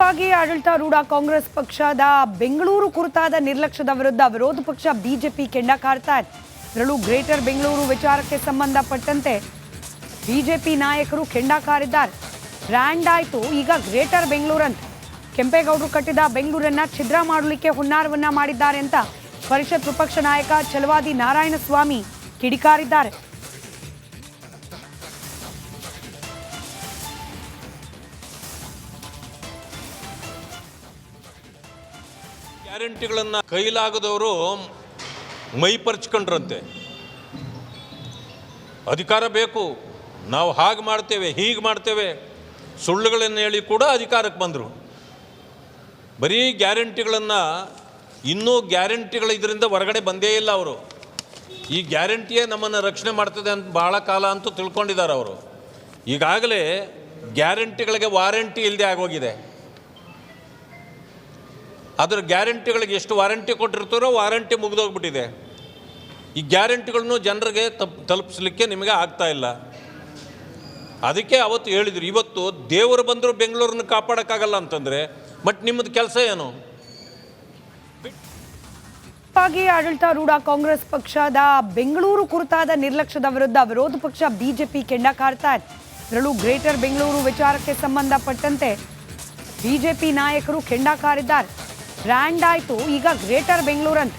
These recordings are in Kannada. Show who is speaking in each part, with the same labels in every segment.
Speaker 1: ಾಗಿ ಆಡಳಿತಾರೂಢ ಕಾಂಗ್ರೆಸ್ ಪಕ್ಷದ ಬೆಂಗಳೂರು ಕುರಿತಾದ ನಿರ್ಲಕ್ಷ್ಯದ ವಿರುದ್ಧ ವಿರೋಧ ಪಕ್ಷ ಬಿಜೆಪಿ ಕೆಂಡ ಕಾರ್ತಾ ಇದೆ. ಇದರಲ್ಲೂ ಗ್ರೇಟರ್ ಬೆಂಗಳೂರು ವಿಚಾರಕ್ಕೆ ಸಂಬಂಧಪಟ್ಟಂತೆ ಬಿಜೆಪಿ ನಾಯಕರು ಕೆಂಡ ಕಾರಿದ್ದಾರೆ. ಬ್ರ್ಯಾಂಡ್ ಆಯಿತು ಈಗ ಗ್ರೇಟರ್ ಬೆಂಗಳೂರು ಅಂತ. ಕೆಂಪೇಗೌಡರು ಕಟ್ಟಿದ ಬೆಂಗಳೂರನ್ನ ಛಿದ್ರ ಮಾಡಲಿಕ್ಕೆ ಹುನ್ನಾರವನ್ನ ಮಾಡಿದ್ದಾರೆ ಅಂತ ಪರಿಷತ್ ವಿಪಕ್ಷ ನಾಯಕ ಛಲವಾದಿ ನಾರಾಯಣಸ್ವಾಮಿ ಕಿಡಿಕಾರಿದ್ದಾರೆ.
Speaker 2: ಗ್ಯಾರಂಟಿಗಳನ್ನು ಕೈಲಾಗದವರು ಮೈಪರ್ಚ್ಕೊಂಡ್ರಂತೆ. ಅಧಿಕಾರ ಬೇಕು, ನಾವು ಹಾಗೆ ಮಾಡ್ತೇವೆ ಹೀಗೆ ಮಾಡ್ತೇವೆ ಸುಳ್ಳುಗಳನ್ನು ಹೇಳಿ ಕೂಡ ಅಧಿಕಾರಕ್ಕೆ ಬಂದರು. ಬರೀ ಗ್ಯಾರಂಟಿಗಳನ್ನು ಇನ್ನೂ ಗ್ಯಾರಂಟಿಗಳು ಇದರಿಂದ ಹೊರಗಡೆ ಬಂದೇ ಇಲ್ಲ ಅವರು. ಈ ಗ್ಯಾರಂಟಿಯೇ ನಮ್ಮನ್ನು ರಕ್ಷಣೆ ಮಾಡ್ತದೆ ಅಂತ ಭಾಳ ಕಾಲ ಅಂತೂ ತಿಳ್ಕೊಂಡಿದ್ದಾರೆ ಅವರು. ಈಗಾಗಲೇ ಗ್ಯಾರಂಟಿಗಳಿಗೆ ವಾರಂಟಿ ಇಲ್ಲದೆ ಆಗೋಗಿದೆ. ಅದರ ಗ್ಯಾರಂಟಿಗಳಿಗೆ ಎಷ್ಟು ವಾರಂಟಿ ಕೊಟ್ಟಿರ್ತಾರೋ ವಾರಂಟಿ ಮುಗಿದೋಗ್ಬಿಟ್ಟಿದೆ. ಈ ಗ್ಯಾರಂಟಿಗಳನ್ನು ಜನರಿಗೆ ತಲುಪಿಸ್ಲಿಕ್ಕೆ ನಿಮಗೆ ಆಗ್ತಾ ಇಲ್ಲ. ಅದಕ್ಕೆ ಅವತ್ತು ಹೇಳಿದ್ರು, ಇವತ್ತು ದೇವರು ಬಂದರೂ ಬೆಂಗಳೂರನ್ನ ಕಾಪಾಡೋಕ್ಕಾಗಲ್ಲ ಅಂತಂದರೆ ಬಟ್ ನಿಮ್ಮದು ಕೆಲಸ ಏನು?
Speaker 1: ಾಗಿ ಆಡಳಿತಾರೂಢ ಕಾಂಗ್ರೆಸ್ ಪಕ್ಷದ ಬೆಂಗಳೂರು ಕುರಿತಾದ ನಿರ್ಲಕ್ಷ್ಯದ ವಿರುದ್ಧ ವಿರೋಧ ಪಕ್ಷ ಬಿಜೆಪಿ ಕೆಂಡ ಕಾರ್ತಾ ಇದೆ. ಇದರಲ್ಲೂ ಗ್ರೇಟರ್ ಬೆಂಗಳೂರು ವಿಚಾರಕ್ಕೆ ಸಂಬಂಧಪಟ್ಟಂತೆ ಬಿಜೆಪಿ ನಾಯಕರು ಕೆಂಡ ಕಾರಿದ್ದಾರೆ. ಬ್ರ್ಯಾಂಡ್ ಆಯಿತು ಈಗ ಗ್ರೇಟರ್ ಬೆಂಗಳೂರು ಅಂತ.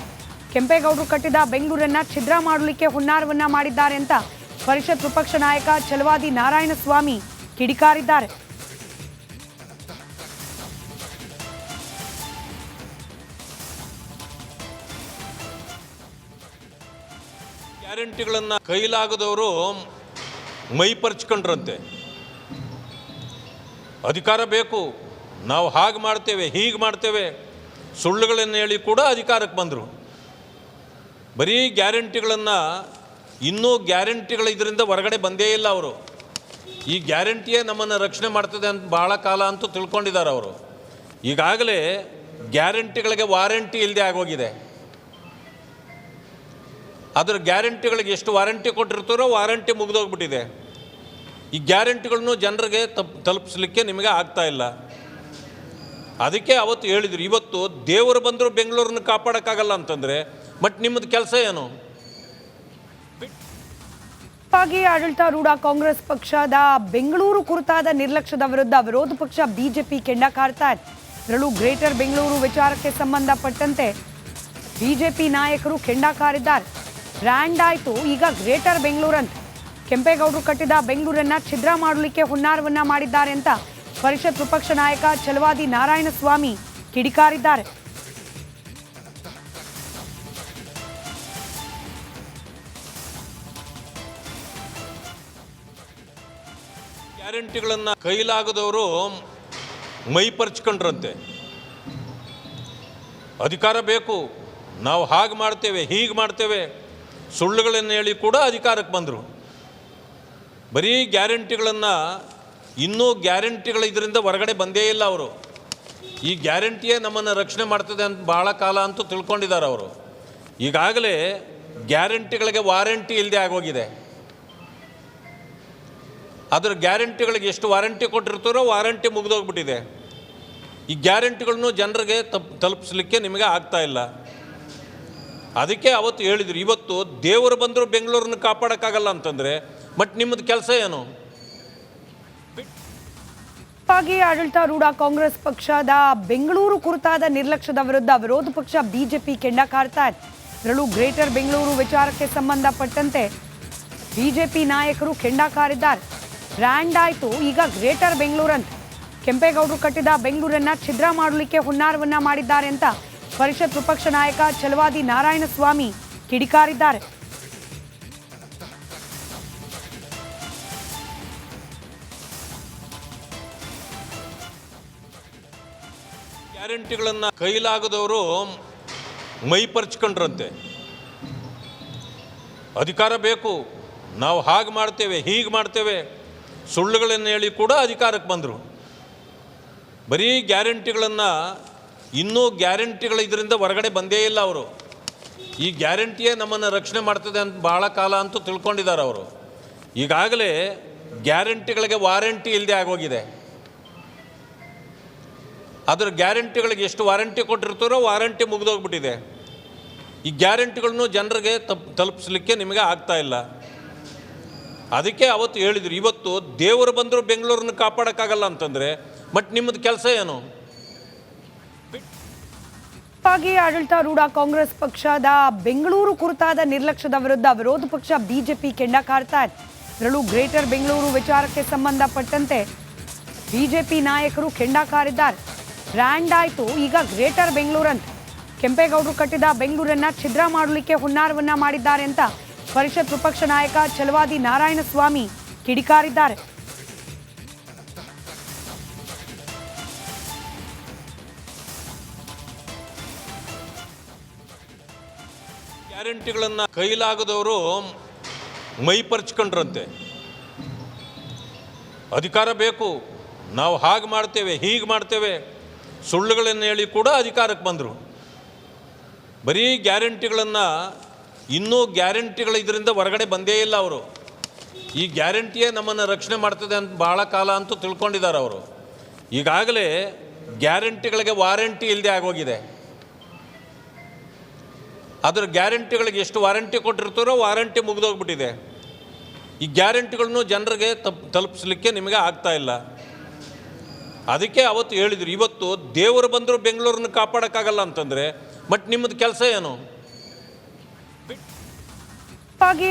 Speaker 1: ಕೆಂಪೇಗೌಡರು ಕಟ್ಟಿದ ಬೆಂಗಳೂರನ್ನ ಛಿದ್ರ ಮಾಡಲಿಕ್ಕೆ ಹುನ್ನಾರವನ್ನ ಮಾಡಿದ್ದಾರೆ ಅಂತ ಪರಿಷತ್ ವಿಪಕ್ಷ ನಾಯಕ ಛಲವಾದಿ ನಾರಾಯಣಸ್ವಾಮಿ ಕಿಡಿಕಾರಿದ್ದಾರೆ.
Speaker 2: ಗ್ಯಾರಂಟಿಗಳನ್ನು ಕೈಲಾಗದವರು ಮೈಪರ್ಚ್ಕೊಂಡ್ರಂತೆ. ಅಧಿಕಾರ ಬೇಕು, ನಾವು ಹಾಗೆ ಮಾಡ್ತೇವೆ ಹೀಗೆ ಮಾಡ್ತೇವೆ ಸುಳ್ಳುಗಳನ್ನು ಹೇಳಿ ಕೂಡ ಅಧಿಕಾರಕ್ಕೆ ಬಂದರು. ಬರೀ ಗ್ಯಾರಂಟಿಗಳನ್ನು ಇನ್ನೂ ಗ್ಯಾರಂಟಿಗಳು ಇದರಿಂದ ಹೊರಗಡೆ ಬಂದೇ ಇಲ್ಲ ಅವರು. ಈ ಗ್ಯಾರಂಟಿಯೇ ನಮ್ಮನ್ನು ರಕ್ಷಣೆ ಮಾಡ್ತದೆ ಅಂತ ಭಾಳ ಕಾಲ ಅಂತೂ ತಿಳ್ಕೊಂಡಿದ್ದಾರೆ ಅವರು. ಈಗಾಗಲೇ ಗ್ಯಾರಂಟಿಗಳಿಗೆ ವಾರಂಟಿ ಇಲ್ಲದೆ ಆಗೋಗಿದೆ. ಅದರ ಗ್ಯಾರಂಟಿಗಳಿಗೆ ಎಷ್ಟು ವಾರಂಟಿ ಕೊಟ್ಟಿರ್ತಾರೋ ವಾರಂಟಿ ಮುಗಿದೋಗ್ಬಿಟ್ಟಿದೆ. ಈ ಗ್ಯಾರಂಟಿಗಳನ್ನು ಜನರಿಗೆ ತಲುಪಿಸ್ಲಿಕ್ಕೆ ನಿಮಗೆ ಆಗ್ತಾ ಇಲ್ಲ. ಅದಕ್ಕೆ ಅವತ್ತು ಹೇಳಿದ್ರು, ಇವತ್ತು ದೇವರು ಬಂದರೂ ಬೆಂಗಳೂರನ್ನ ಕಾಪಾಡೋಕ್ಕಾಗಲ್ಲ ಅಂತಂದರೆ ಬಟ್ ನಿಮ್ಮದು ಕೆಲಸ ಏನು?
Speaker 1: ಾಗಿ ಆಡಳಿತಾರೂಢ ಕಾಂಗ್ರೆಸ್ ಪಕ್ಷದ ಬೆಂಗಳೂರು ಕುರಿತಾದ ನಿರ್ಲಕ್ಷ್ಯದ ವಿರುದ್ಧ ವಿರೋಧ ಪಕ್ಷ ಬಿಜೆಪಿ ಕೆಂಡ ಕಾರ್ತಾ ಇದೆ. ಇದರಲ್ಲೂ ಗ್ರೇಟರ್ ಬೆಂಗಳೂರು ವಿಚಾರಕ್ಕೆ ಸಂಬಂಧಪಟ್ಟಂತೆ ಬಿಜೆಪಿ ನಾಯಕರು ಕೆಂಡ ಕಾರಿದ್ದಾರೆ. ಬ್ರ್ಯಾಂಡ್ ಆಯಿತು ಈಗ ಗ್ರೇಟರ್ ಬೆಂಗಳೂರು ಅಂತ. ಕೆಂಪೇಗೌಡರು ಕಟ್ಟಿದ ಬೆಂಗಳೂರನ್ನ ಛಿದ್ರ ಮಾಡಲಿಕ್ಕೆ ಹುನ್ನಾರವನ್ನ ಮಾಡಿದ್ದಾರೆ ಅಂತ ಪರಿಷತ್ ವಿಪಕ್ಷ ನಾಯಕ ಛಲವಾದಿ ನಾರಾಯಣಸ್ವಾಮಿ ಕಿಡಿಕಾರಿದ್ದಾರೆ.
Speaker 2: ಗ್ಯಾರಂಟಿಗಳನ್ನು ಕೈಲಾಗದವರು ಮೈಪರ್ಚ್ಕೊಂಡ್ರಂತೆ. ಅಧಿಕಾರ ಬೇಕು, ನಾವು ಹಾಗೆ ಮಾಡ್ತೇವೆ ಹೀಗೆ ಮಾಡ್ತೇವೆ ಸುಳ್ಳುಗಳನ್ನು ಹೇಳಿ ಕೂಡ ಅಧಿಕಾರಕ್ಕೆ ಬಂದರು. ಬರೀ ಗ್ಯಾರಂಟಿಗಳನ್ನು ಇನ್ನೂ ಗ್ಯಾರಂಟಿಗಳು ಇದರಿಂದ ಹೊರಗಡೆ ಬಂದೇ ಇಲ್ಲ ಅವರು. ಈ ಗ್ಯಾರಂಟಿಯೇ ನಮ್ಮನ್ನು ರಕ್ಷಣೆ ಮಾಡ್ತದೆ ಅಂತ ಭಾಳ ಕಾಲ ಅಂತೂ ತಿಳ್ಕೊಂಡಿದ್ದಾರೆ ಅವರು. ಈಗಾಗಲೇ ಗ್ಯಾರಂಟಿಗಳಿಗೆ ವಾರಂಟಿ ಇಲ್ಲದೆ ಆಗೋಗಿದೆ. ಅದರ ಗ್ಯಾರಂಟಿಗಳಿಗೆ ಎಷ್ಟು ವಾರಂಟಿ ಕೊಟ್ಟಿರ್ತಾರೋ ವಾರಂಟಿ ಮುಗಿದೋಗ್ಬಿಟ್ಟಿದೆ. ಈ ಗ್ಯಾರಂಟಿಗಳನ್ನು ಜನರಿಗೆ ತಲುಪಿಸ್ಲಿಕ್ಕೆ ನಿಮಗೆ ಆಗ್ತಾ ಇಲ್ಲ. ಅದಕ್ಕೆ ಅವತ್ತು ಹೇಳಿದ್ರು, ಇವತ್ತು ದೇವರು ಬಂದರೂ ಬೆಂಗಳೂರನ್ನ ಕಾಪಾಡೋಕ್ಕಾಗಲ್ಲ ಅಂತಂದರೆ ಬಟ್ ನಿಮ್ಮದು ಕೆಲಸ ಏನು?
Speaker 1: ಾಗಿ ಆಡಳಿತಾರೂಢ ಕಾಂಗ್ರೆಸ್ ಪಕ್ಷದ ಬೆಂಗಳೂರು ಕುರಿತಾದ ನಿರ್ಲಕ್ಷ್ಯದ ವಿರುದ್ಧ ವಿರೋಧ ಪಕ್ಷ ಬಿಜೆಪಿ ಕೆಂಡ ಕಾರ್ತಾ ಇದೆ. ಇದರಲ್ಲೂ ಗ್ರೇಟರ್ ಬೆಂಗಳೂರು ವಿಚಾರಕ್ಕೆ ಸಂಬಂಧಪಟ್ಟಂತೆ ಬಿಜೆಪಿ ನಾಯಕರು ಕೆಂಡ ಕಾರಿದ್ದಾರೆ. ಬ್ರ್ಯಾಂಡ್ ಆಯಿತು ಈಗ ಗ್ರೇಟರ್ ಬೆಂಗಳೂರು ಅಂತ. ಕೆಂಪೇಗೌಡರು ಕಟ್ಟಿದ ಬೆಂಗಳೂರನ್ನ ಛಿದ್ರ ಮಾಡಲಿಕ್ಕೆ ಹುನ್ನಾರವನ್ನ ಮಾಡಿದ್ದಾರೆ ಅಂತ ಪರಿಷತ್ ವಿಪಕ್ಷ ನಾಯಕ ಛಲವಾದಿ ನಾರಾಯಣಸ್ವಾಮಿ ಕಿಡಿಕಾರಿದ್ದಾರೆ.
Speaker 2: ಗ್ಯಾರಂಟಿಗಳನ್ನು ಕೈಲಾಗದವರು ಮೈಪರ್ಚ್ಕೊಂಡ್ರಂತೆ. ಅಧಿಕಾರ ಬೇಕು, ನಾವು ಹಾಗೆ ಮಾಡ್ತೇವೆ ಹೀಗೆ ಮಾಡ್ತೇವೆ ಸುಳ್ಳುಗಳನ್ನು ಹೇಳಿ ಕೂಡ ಅಧಿಕಾರಕ್ಕೆ ಬಂದರು. ಬರೀ ಗ್ಯಾರಂಟಿಗಳನ್ನು ಇನ್ನೂ ಗ್ಯಾರಂಟಿಗಳು ಇದರಿಂದ ಹೊರಗಡೆ ಬಂದೇ ಇಲ್ಲ ಅವರು. ಈ ಗ್ಯಾರಂಟಿಯೇ ನಮ್ಮನ್ನು ರಕ್ಷಣೆ ಮಾಡ್ತದೆ ಅಂತ ಭಾಳ ಕಾಲ ಅಂತೂ ತಿಳ್ಕೊಂಡಿದ್ದಾರೆ ಅವರು. ಈಗಾಗಲೇ ಗ್ಯಾರಂಟಿಗಳಿಗೆ ವಾರಂಟಿ ಇಲ್ಲದೆ ಆಗೋಗಿದೆ. ಅದರ ಗ್ಯಾರಂಟಿಗಳಿಗೆ ಎಷ್ಟು ವಾರಂಟಿ ಕೊಟ್ಟಿರ್ತಾರೋ ವಾರಂಟಿ ಮುಗಿದೋಗ್ಬಿಟ್ಟಿದೆ. ಈ ಗ್ಯಾರಂಟಿಗಳನ್ನು ಜನರಿಗೆ ತಲುಪಿಸಲಿಕ್ಕೆ ನಿಮಗೆ ಆಗ್ತಾ ಇಲ್ಲ. ಅದಕ್ಕೆ ಅವತ್ತು ಹೇಳಿದ್ರು, ಇವತ್ತು ದೇವರು ಬಂದರೂ ಬೆಂಗಳೂರನ್ನು ಕಾಪಾಡೋಕ್ಕಾಗಲ್ಲ ಅಂತಂದರೆ ಬಟ್ ನಿಮ್ಮದು ಕೆಲಸ ಏನು?
Speaker 1: ಆಡಳಿತಾರೂಢ ಕಾಂಗ್ರೆಸ್ ಪಕ್ಷದ ಬೆಂಗಳೂರು ಕುರಿತಾದ ನಿರ್ಲಕ್ಷ್ಯದ ವಿರುದ್ಧ ವಿರೋಧ ಪಕ್ಷ ಬಿಜೆಪಿ ಕೆಂಡ ಕಾರ್ತಾ ಇದೆ. ಇದರಲ್ಲೂ ಗ್ರೇಟರ್ ಬೆಂಗಳೂರು ವಿಚಾರಕ್ಕೆ ಸಂಬಂಧಪಟ್ಟಂತೆ ಬಿಜೆಪಿ ನಾಯಕರು ಕೆಂಡ ಕಾರಿದ್ದಾರೆ. ಬ್ರ್ಯಾಂಡ್ ಆಯಿತು, ಈಗ ಗ್ರೇಟರ್ ಬೆಂಗಳೂರು ಅಂತ. ಕೆಂಪೇಗೌಡರು ಕಟ್ಟಿದ ಬೆಂಗಳೂರನ್ನ ಛಿದ್ರ ಮಾಡಲಿಕ್ಕೆ ಹುನ್ನಾರವನ್ನ ಮಾಡಿದ್ದಾರೆ ಅಂತ ಪರಿಷತ್ ವಿಪಕ್ಷ ನಾಯಕ ಛಲವಾದಿ ನಾರಾಯಣಸ್ವಾಮಿ ಕಿಡಿಕಾರಿದ್ದಾರೆ.
Speaker 2: ಗ್ಯಾರಂಟಿಗಳನ್ನು ಕೈಲಾಗದವರು ಮೈಪರ್ಚ್ಕೊಂಡ್ರಂತೆ. ಅಧಿಕಾರ ಬೇಕು, ನಾವು ಹಾಗೆ ಮಾಡ್ತೇವೆ, ಹೀಗೆ ಮಾಡ್ತೇವೆ, ಸುಳ್ಳುಗಳನ್ನು ಹೇಳಿ ಕೂಡ ಅಧಿಕಾರಕ್ಕೆ ಬಂದರು. ಬರೀ ಗ್ಯಾರಂಟಿಗಳನ್ನು, ಇನ್ನೂ ಗ್ಯಾರಂಟಿಗಳ ಇದರಿಂದ ಹೊರಗಡೆ ಬಂದೇ ಇಲ್ಲ ಅವರು. ಈ ಗ್ಯಾರಂಟಿಯೇ ನಮ್ಮನ್ನು ರಕ್ಷಣೆ ಮಾಡ್ತದೆ ಅಂತ ಭಾಳ ಕಾಲ ಅಂತೂ ತಿಳ್ಕೊಂಡಿದ್ದಾರೆ ಅವರು. ಈಗಾಗಲೇ ಗ್ಯಾರಂಟಿಗಳಿಗೆ ವಾರಂಟಿ ಇಲ್ಲದೆ ಆಗೋಗಿದೆ. ಅದರ ಗ್ಯಾರಂಟಿಗಳಿಗೆ ಎಷ್ಟು ವಾರಂಟಿ ಕೊಟ್ಟಿರ್ತಾರೋ ವಾರಂಟಿ ಮುಗಿದೋಗ್ಬಿಟ್ಟಿದೆ. ಈ ಗ್ಯಾರಂಟಿಗಳನ್ನು ಜನರಿಗೆ ತಲುಪಿಸಲಿಕ್ಕೆ ನಿಮಗೆ ಆಗ್ತಾ ಇಲ್ಲ. ಅದಕ್ಕೆ ಅವತ್ತು ಹೇಳಿದರು, ಇವತ್ತು ದೇವರು ಬಂದರೂ ಬೆಂಗಳೂರನ್ನು ಕಾಪಾಡೋಕ್ಕಾಗಲ್ಲ ಅಂತಂದರೆ ಬಟ್ ನಿಮ್ಮದು ಕೆಲಸ ಏನು?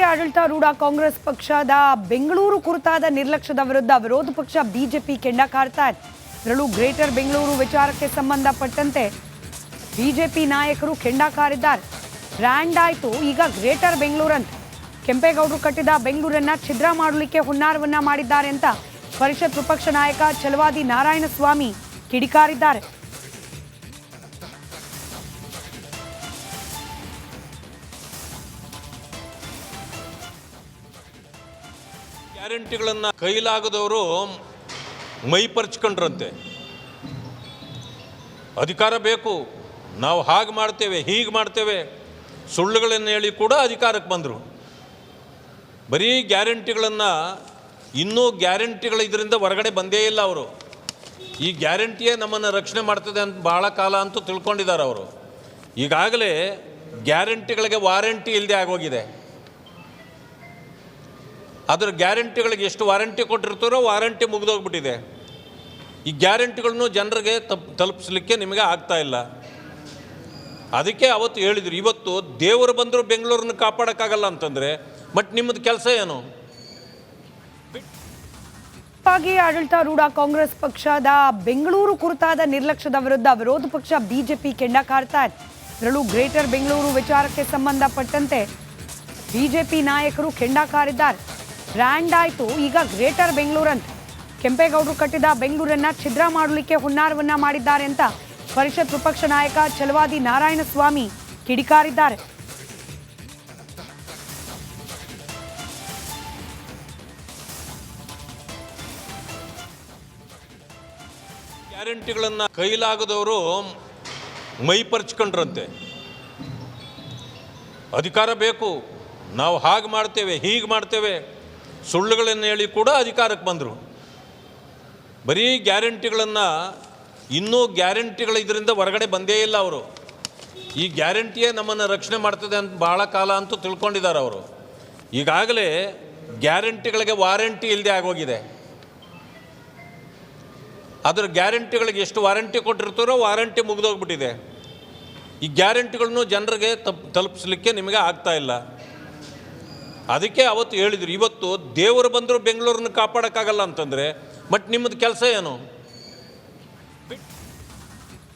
Speaker 1: ಆಡಳಿತಾರೂಢ ಕಾಂಗ್ರೆಸ್ ಪಕ್ಷದ ಬೆಂಗಳೂರು ಕುರಿತಾದ ನಿರ್ಲಕ್ಷ್ಯದ ವಿರುದ್ಧ ವಿರೋಧ ಪಕ್ಷ ಬಿಜೆಪಿ ಕೆಂಡ ಕಾರ್ತಾ ಇದೆ. ಇದರಲ್ಲೂ ಗ್ರೇಟರ್ ಬೆಂಗಳೂರು ವಿಚಾರಕ್ಕೆ ಸಂಬಂಧಪಟ್ಟಂತೆ ಬಿಜೆಪಿ ನಾಯಕರು ಕೆಂಡ ಕಾರಿದ್ದಾರೆ. ಬ್ರ್ಯಾಂಡ್ ಆಯಿತು, ಈಗ ಗ್ರೇಟರ್ ಬೆಂಗಳೂರು ಅಂತ. ಕೆಂಪೇಗೌಡರು ಕಟ್ಟಿದ ಬೆಂಗಳೂರನ್ನ ಛಿದ್ರ ಮಾಡಲಿಕ್ಕೆ ಹುನ್ನಾರವನ್ನ ಮಾಡಿದ್ದಾರೆ ಅಂತ ಪರಿಷತ್ ವಿಪಕ್ಷ ನಾಯಕ ಛಲವಾದಿ ನಾರಾಯಣಸ್ವಾಮಿ ಕಿಡಿಕಾರಿದ್ದಾರೆ.
Speaker 2: ಗ್ಯಾರಂಟಿಗಳನ್ನು ಕೈಲಾಗದವರು ಮೈಪರ್ಚ್ಕೊಂಡ್ರಂತೆ. ಅಧಿಕಾರ ಬೇಕು, ನಾವು ಹಾಗೆ ಮಾಡ್ತೇವೆ, ಹೀಗೆ ಮಾಡ್ತೇವೆ, ಸುಳ್ಳುಗಳನ್ನು ಹೇಳಿ ಕೂಡ ಅಧಿಕಾರಕ್ಕೆ ಬಂದರು. ಬರೀ ಗ್ಯಾರಂಟಿಗಳನ್ನು, ಇನ್ನೂ ಗ್ಯಾರಂಟಿಗಳ ಇದರಿಂದ ಹೊರಗಡೆ ಬಂದೇ ಇಲ್ಲ ಅವರು. ಈ ಗ್ಯಾರಂಟಿಯೇ ನಮ್ಮನ್ನು ರಕ್ಷಣೆ ಮಾಡ್ತದೆ ಅಂತ ಭಾಳ ಕಾಲ ಅಂತೂ ತಿಳ್ಕೊಂಡಿದ್ದಾರೆ ಅವರು. ಈಗಾಗಲೇ ಗ್ಯಾರಂಟಿಗಳಿಗೆ ವಾರಂಟಿ ಇಲ್ಲದೆ ಆಗೋಗಿದೆ. ಅದರ ಗ್ಯಾರಂಟಿಗಳಿಗೆ ಎಷ್ಟು ವಾರಂಟಿ ಕೊಟ್ಟಿರ್ತಾರೋ ವಾರಂಟಿ ಮುಗಿದೋಗ್ಬಿಟ್ಟಿದೆ. ಈ ಗ್ಯಾರಂಟಿಗಳನ್ನು ಜನರಿಗೆ ತಲುಪಿಸಲಿಕ್ಕೆ ನಿಮಗೆ ಆಗ್ತಾ ಇಲ್ಲ. ಅದಕ್ಕೆ ಅವತ್ತು ಹೇಳಿದರು, ಇವತ್ತು ದೇವರು ಬಂದರೂ ಬೆಂಗಳೂರನ್ನು ಕಾಪಾಡೋಕ್ಕಾಗಲ್ಲ ಅಂತಂದರೆ ಬಟ್ ನಿಮ್ಮದು ಕೆಲಸ ಏನು?
Speaker 1: ಆಡಳಿತಾರೂಢ ಕಾಂಗ್ರೆಸ್ ಪಕ್ಷದ ಬೆಂಗಳೂರು ಕುರಿತಾದ ನಿರ್ಲಕ್ಷ್ಯದ ವಿರುದ್ಧ ವಿರೋಧ ಪಕ್ಷ ಬಿಜೆಪಿ ಕೆಂಡ ಕಾರ್ತಾ ಇದೆ. ಇದರಲ್ಲೂ ಗ್ರೇಟರ್ ಬೆಂಗಳೂರು ವಿಚಾರಕ್ಕೆ ಸಂಬಂಧಪಟ್ಟಂತೆ ಬಿಜೆಪಿ ನಾಯಕರು ಕೆಂಡ ಕಾರಿದ್ದಾರೆ. ಬ್ರ್ಯಾಂಡ್ ಆಯಿತು, ಈಗ ಗ್ರೇಟರ್ ಬೆಂಗಳೂರು ಅಂತ. ಕೆಂಪೇಗೌಡರು ಕಟ್ಟಿದ ಬೆಂಗಳೂರನ್ನ ಛಿದ್ರ ಮಾಡಲಿಕ್ಕೆ ಹುನ್ನಾರವನ್ನ ಮಾಡಿದ್ದಾರೆ ಅಂತ ಪರಿಷತ್ ವಿಪಕ್ಷ ನಾಯಕ ಛಲವಾದಿ ನಾರಾಯಣಸ್ವಾಮಿ ಕಿಡಿಕಾರಿದ್ದಾರೆ.
Speaker 2: ಗ್ಯಾರಂಟಿಗಳನ್ನು ಕೈಲಾಗದವರು ಮೈಪರ್ಚ್ಕೊಂಡ್ರಂತೆ. ಅಧಿಕಾರ ಬೇಕು, ನಾವು ಹಾಗೆ ಮಾಡ್ತೇವೆ, ಹೀಗೆ ಮಾಡ್ತೇವೆ, ಸುಳ್ಳುಗಳನ್ನು ಹೇಳಿ ಕೂಡ ಅಧಿಕಾರಕ್ಕೆ ಬಂದರು. ಬರೀ ಗ್ಯಾರಂಟಿಗಳನ್ನು, ಇನ್ನೂ ಗ್ಯಾರಂಟಿಗಳ ಇದರಿಂದ ಹೊರಗಡೆ ಬಂದೇ ಇಲ್ಲ ಅವರು. ಈ ಗ್ಯಾರಂಟಿಯೇ ನಮ್ಮನ್ನು ರಕ್ಷಣೆ ಮಾಡ್ತದೆ ಅಂತ ಭಾಳ ಕಾಲ ಅಂತೂ ತಿಳ್ಕೊಂಡಿದ್ದಾರೆ ಅವರು. ಈಗಾಗಲೇ ಗ್ಯಾರಂಟಿಗಳಿಗೆ ವಾರಂಟಿ ಇಲ್ಲದೆ ಆಗೋಗಿದೆ. ಅದರ ಗ್ಯಾರಂಟಿಗಳಿಗೆ ಎಷ್ಟು ವಾರಂಟಿ ಕೊಟ್ಟಿರ್ತಾರೋ ವಾರಂಟಿ ಮುಗಿದೋಗ್ಬಿಟ್ಟಿದೆ. ಈ ಗ್ಯಾರಂಟಿಗಳನ್ನು ಜನರಿಗೆ ತಲುಪಿಸಲಿಕ್ಕೆ ನಿಮಗೆ ಆಗ್ತಾ ಇಲ್ಲ. ಅದಕ್ಕೆ ಅವತ್ತು ಹೇಳಿದರು, ಇವತ್ತು ದೇವರು ಬಂದರೂ ಬೆಂಗಳೂರನ್ನು ಕಾಪಾಡೋಕ್ಕಾಗಲ್ಲ ಅಂತಂದರೆ ಬಟ್ ನಿಮ್ಮದು ಕೆಲಸ ಏನು?